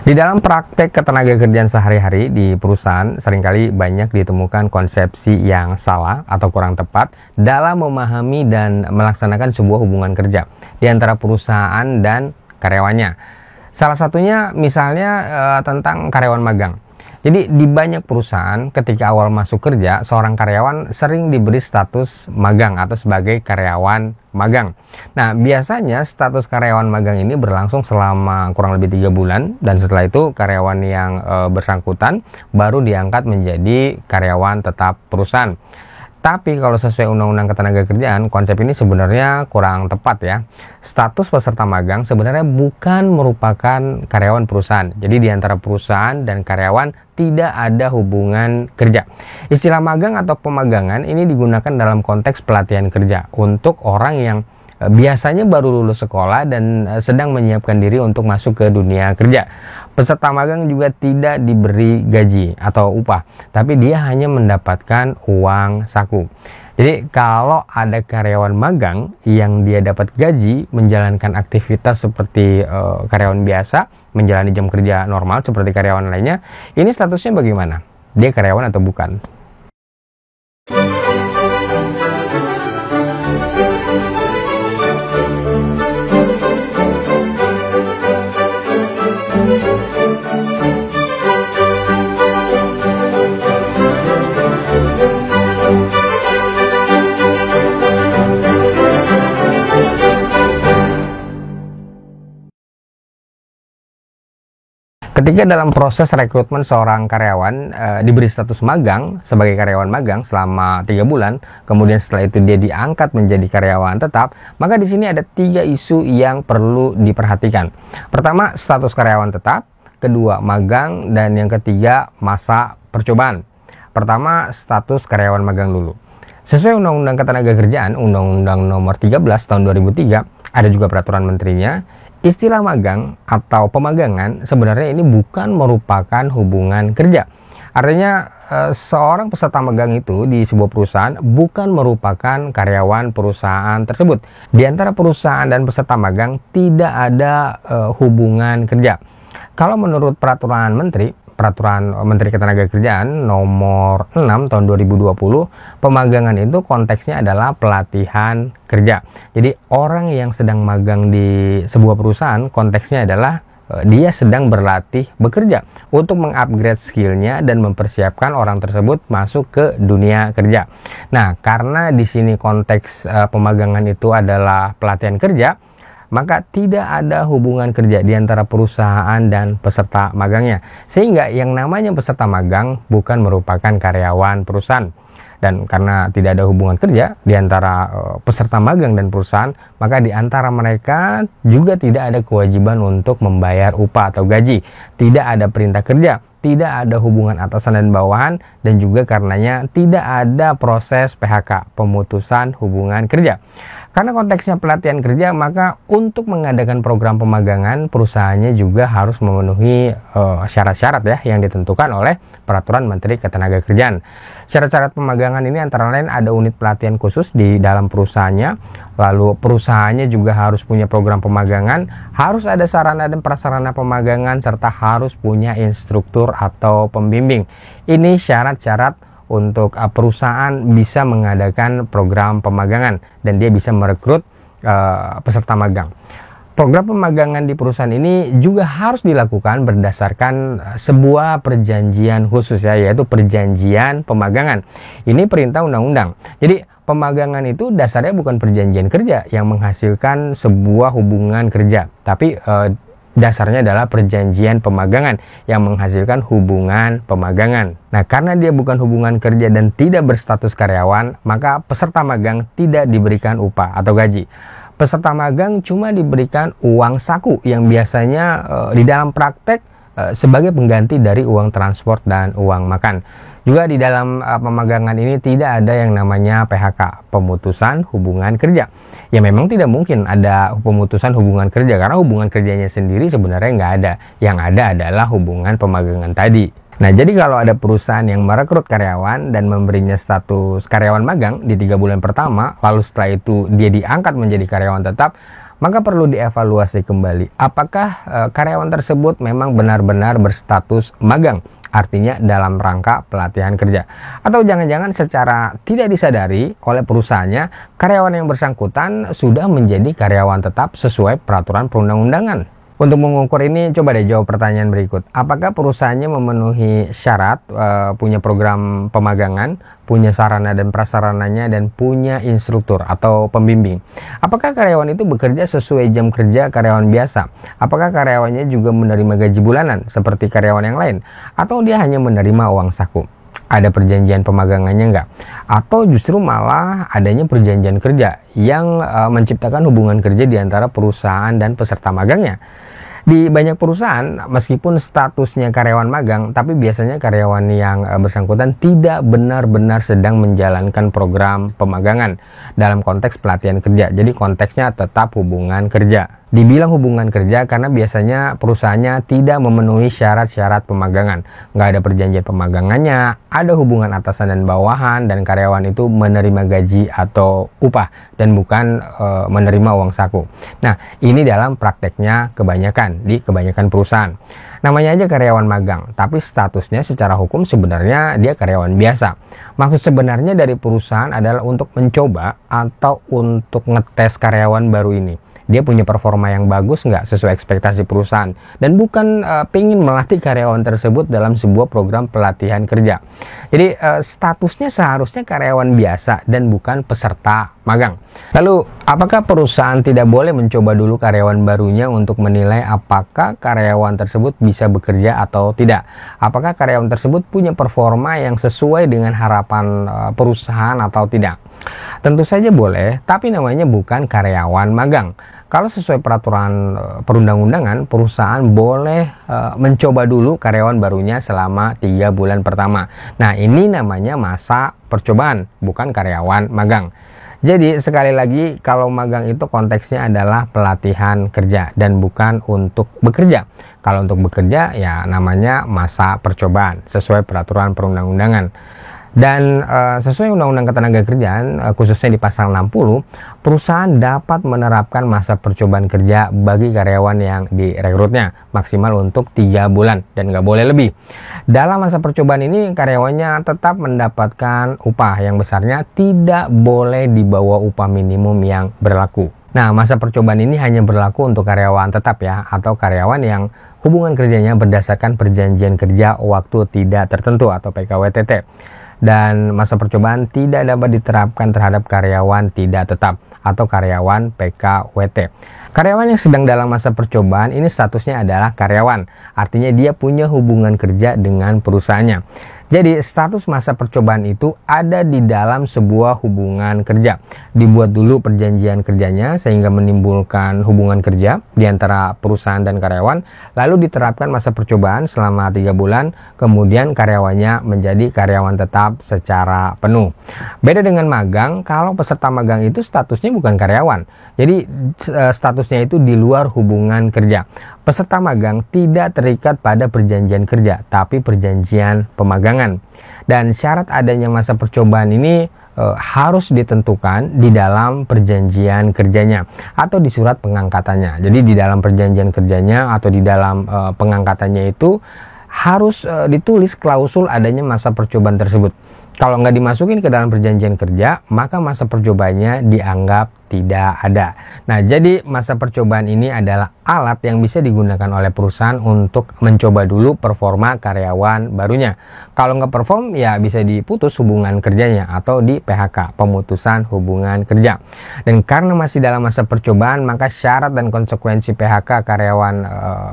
Di dalam praktek ketenagakerjaan sehari-hari di perusahaan, seringkali banyak ditemukan konsepsi yang salah atau kurang tepat dalam memahami dan melaksanakan sebuah hubungan kerja di antara perusahaan dan karyawannya. Salah satunya misalnya tentang karyawan magang. Jadi di banyak perusahaan ketika awal masuk kerja, seorang karyawan sering diberi status magang atau sebagai karyawan magang. Nah, biasanya status karyawan magang ini berlangsung selama kurang lebih 3 bulan, dan setelah itu karyawan yang bersangkutan baru diangkat menjadi karyawan tetap perusahaan. Tapi kalau sesuai Undang-Undang Ketenagakerjaan, konsep ini sebenarnya kurang tepat ya. Status peserta magang sebenarnya bukan merupakan karyawan perusahaan. Jadi di antara perusahaan dan karyawan tidak ada hubungan kerja. Istilah magang atau pemagangan ini digunakan dalam konteks pelatihan kerja untuk orang yang biasanya baru lulus sekolah dan sedang menyiapkan diri untuk masuk ke dunia kerja. Peserta magang juga tidak diberi gaji atau upah, tapi dia hanya mendapatkan uang saku. Jadi kalau ada karyawan magang yang dia dapat gaji, menjalankan aktivitas seperti karyawan biasa, menjalani jam kerja normal seperti karyawan lainnya, ini statusnya bagaimana? Dia karyawan atau bukan? Ketika dalam proses rekrutmen seorang karyawan diberi status magang sebagai karyawan magang selama 3 bulan, kemudian setelah itu dia diangkat menjadi karyawan tetap, maka di sini ada 3 isu yang perlu diperhatikan. Pertama, status karyawan tetap, kedua, magang, dan yang ketiga, masa percobaan. Pertama, status karyawan magang dulu. Sesuai Undang-Undang Ketenagakerjaan, Undang-Undang Nomor 13 Tahun 2003, ada juga peraturan menterinya. Istilah magang atau pemagangan sebenarnya ini bukan merupakan hubungan kerja. Artinya seorang peserta magang itu di sebuah perusahaan bukan merupakan karyawan perusahaan tersebut. Di antara perusahaan dan peserta magang tidak ada hubungan kerja. Kalau menurut Peraturan Menteri Ketenagakerjaan nomor 6 tahun 2020, pemagangan itu konteksnya adalah pelatihan kerja. Jadi orang yang sedang magang di sebuah perusahaan konteksnya adalah dia sedang berlatih bekerja untuk mengupgrade skillnya dan mempersiapkan orang tersebut masuk ke dunia kerja. Nah, karena di sini konteks pemagangan itu adalah pelatihan kerja, maka tidak ada hubungan kerja di antara perusahaan dan peserta magangnya. Sehingga yang namanya peserta magang bukan merupakan karyawan perusahaan. Dan karena tidak ada hubungan kerja di antara peserta magang dan perusahaan, maka di antara mereka juga tidak ada kewajiban untuk membayar upah atau gaji. Tidak ada perintah kerja, tidak ada hubungan atasan dan bawahan, dan juga karenanya tidak ada proses PHK, pemutusan hubungan kerja. Karena konteksnya pelatihan kerja, maka untuk mengadakan program pemagangan, perusahaannya juga harus memenuhi syarat-syarat ya yang ditentukan oleh Peraturan Menteri Ketenagakerjaan. Syarat-syarat pemagangan ini antara lain ada unit pelatihan khusus di dalam perusahaannya, lalu perusahaannya juga harus punya program pemagangan, harus ada sarana dan prasarana pemagangan, serta harus punya instruktur atau pembimbing. Ini syarat-syarat untuk perusahaan bisa mengadakan program pemagangan dan dia bisa merekrut peserta magang. Program pemagangan di perusahaan ini juga harus dilakukan berdasarkan sebuah perjanjian khusus ya, yaitu perjanjian pemagangan. Ini perintah undang-undang. Jadi pemagangan itu dasarnya bukan perjanjian kerja yang menghasilkan sebuah hubungan kerja, tapi dasarnya adalah perjanjian pemagangan yang menghasilkan hubungan pemagangan. Nah, karena dia bukan hubungan kerja dan tidak berstatus karyawan, maka peserta magang tidak diberikan upah atau gaji. Peserta magang cuma diberikan uang saku yang biasanya di dalam praktek sebagai pengganti dari uang transport dan uang makan. Juga di dalam pemagangan ini tidak ada yang namanya PHK, pemutusan hubungan kerja. Ya memang tidak mungkin ada pemutusan hubungan kerja karena hubungan kerjanya sendiri sebenarnya nggak ada. Yang ada adalah hubungan pemagangan tadi. Nah, jadi kalau ada perusahaan yang merekrut karyawan dan memberinya status karyawan magang di 3 bulan pertama, lalu setelah itu dia diangkat menjadi karyawan tetap, maka perlu dievaluasi kembali apakah karyawan tersebut memang benar-benar berstatus magang, artinya dalam rangka pelatihan kerja, atau jangan-jangan secara tidak disadari oleh perusahaannya karyawan yang bersangkutan sudah menjadi karyawan tetap sesuai peraturan perundang-undangan. Untuk mengukur ini, coba deh jawab pertanyaan berikut. Apakah perusahaannya memenuhi syarat, punya program pemagangan, punya sarana dan prasarananya, dan punya instruktur atau pembimbing? Apakah karyawan itu bekerja sesuai jam kerja karyawan biasa? Apakah karyawannya juga menerima gaji bulanan seperti karyawan yang lain? Atau dia hanya menerima uang saku? Ada perjanjian pemagangannya enggak? Atau justru malah adanya perjanjian kerja yang menciptakan hubungan kerja di antara perusahaan dan peserta magangnya? Di banyak perusahaan, meskipun statusnya karyawan magang, tapi biasanya karyawan yang bersangkutan tidak benar-benar sedang menjalankan program pemagangan dalam konteks pelatihan kerja. Jadi konteksnya tetap hubungan kerja. Dibilang hubungan kerja karena biasanya perusahaannya tidak memenuhi syarat-syarat pemagangan. Nggak ada perjanjian pemagangannya, ada hubungan atasan dan bawahan, dan karyawan itu menerima gaji atau upah dan bukan menerima uang saku. Nah, ini dalam prakteknya di kebanyakan perusahaan. Namanya aja karyawan magang, tapi statusnya secara hukum sebenarnya dia karyawan biasa. Maksud sebenarnya dari perusahaan adalah untuk mencoba atau untuk ngetes karyawan baru ini. Dia punya performa yang bagus nggak sesuai ekspektasi perusahaan, dan bukan pengen melatih karyawan tersebut dalam sebuah program pelatihan kerja. Jadi statusnya seharusnya karyawan biasa dan bukan peserta magang. Lalu apakah perusahaan tidak boleh mencoba dulu karyawan barunya untuk menilai apakah karyawan tersebut bisa bekerja atau tidak? Apakah karyawan tersebut punya performa yang sesuai dengan harapan perusahaan atau tidak? Tentu saja boleh, tapi namanya bukan karyawan magang. Kalau sesuai peraturan perundang-undangan, perusahaan boleh mencoba dulu karyawan barunya selama 3 bulan pertama. Nah, ini namanya masa percobaan, bukan karyawan magang. Jadi sekali lagi, kalau magang itu konteksnya adalah pelatihan kerja dan bukan untuk bekerja. Kalau untuk bekerja ya namanya masa percobaan sesuai peraturan perundang-undangan. Dan sesuai Undang-Undang Ketenagakerjaan, khususnya di pasal 60, perusahaan dapat menerapkan masa percobaan kerja bagi karyawan yang direkrutnya maksimal untuk 3 bulan dan nggak boleh lebih. Dalam masa percobaan ini, karyawannya tetap mendapatkan upah yang besarnya tidak boleh di bawah upah minimum yang berlaku. Nah, masa percobaan ini hanya berlaku untuk karyawan tetap ya, atau karyawan yang hubungan kerjanya berdasarkan perjanjian kerja waktu tidak tertentu atau PKWTT. Dan masa percobaan tidak dapat diterapkan terhadap karyawan tidak tetap atau karyawan PKWT. Karyawan yang sedang dalam masa percobaan ini statusnya adalah karyawan, artinya dia punya hubungan kerja dengan perusahaannya. Jadi status masa percobaan itu ada di dalam sebuah hubungan kerja. Dibuat dulu perjanjian kerjanya sehingga menimbulkan hubungan kerja di antara perusahaan dan karyawan. Lalu diterapkan masa percobaan selama 3 bulan, kemudian karyawannya menjadi karyawan tetap secara penuh. Beda dengan magang, kalau peserta magang itu statusnya bukan karyawan. Jadi statusnya itu di luar hubungan kerja. Peserta magang tidak terikat pada perjanjian kerja, tapi perjanjian pemagangan. Dan syarat adanya masa percobaan ini harus ditentukan di dalam perjanjian kerjanya atau di surat pengangkatannya. Jadi di dalam perjanjian kerjanya atau di dalam pengangkatannya itu harus ditulis klausul adanya masa percobaan tersebut. Kalau nggak dimasukin ke dalam perjanjian kerja, maka masa percobaannya dianggap tidak ada. Nah, jadi masa percobaan ini adalah alat yang bisa digunakan oleh perusahaan untuk mencoba dulu performa karyawan barunya. Kalau nggak perform, ya bisa diputus hubungan kerjanya atau di PHK, pemutusan hubungan kerja. Dan karena masih dalam masa percobaan, maka syarat dan konsekuensi PHK karyawan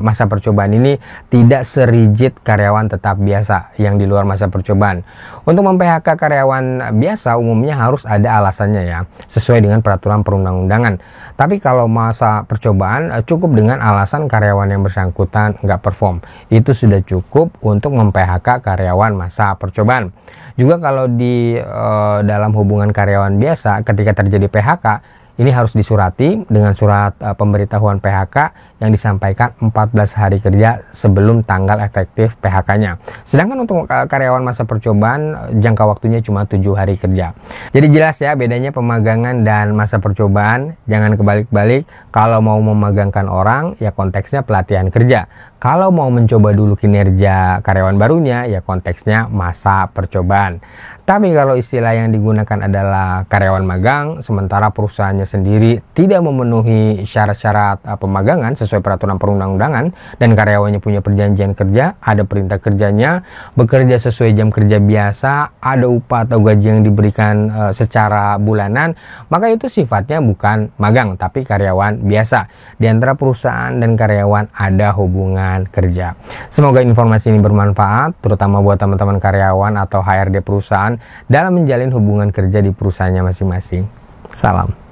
masa percobaan ini tidak serigid karyawan tetap biasa yang di luar masa percobaan. Untuk mem-PHK karyawan biasa umumnya harus ada alasannya ya, sesuai dengan peraturan perundang-undangan. Tapi kalau masa percobaan cukup dengan alasan karyawan yang bersangkutan nggak perform. Itu sudah cukup untuk mem-PHK karyawan masa percobaan. Juga kalau di dalam hubungan karyawan biasa ketika terjadi PHK, Ini harus disurati dengan surat pemberitahuan PHK yang disampaikan 14 hari kerja sebelum tanggal efektif PHK-nya. Sedangkan untuk karyawan masa percobaan jangka waktunya cuma 7 hari kerja. Jadi jelas ya bedanya pemagangan dan masa percobaan. Jangan kebalik-balik. Kalau mau memagangkan orang ya konteksnya pelatihan kerja. Kalau mau mencoba dulu kinerja karyawan barunya ya konteksnya masa percobaan. Tapi kalau istilah yang digunakan adalah karyawan magang, sementara perusahaannya sendiri tidak memenuhi syarat-syarat pemagangan sesuai peraturan perundang-undangan dan karyawannya punya perjanjian kerja, ada perintah kerjanya, bekerja sesuai jam kerja biasa, ada upah atau gaji yang diberikan secara bulanan, maka itu sifatnya bukan magang tapi karyawan biasa. Di antara perusahaan dan karyawan ada hubungan kerja. Semoga informasi ini bermanfaat, terutama buat teman-teman karyawan atau HRD perusahaan dalam menjalin hubungan kerja di perusahaannya masing-masing. Salam.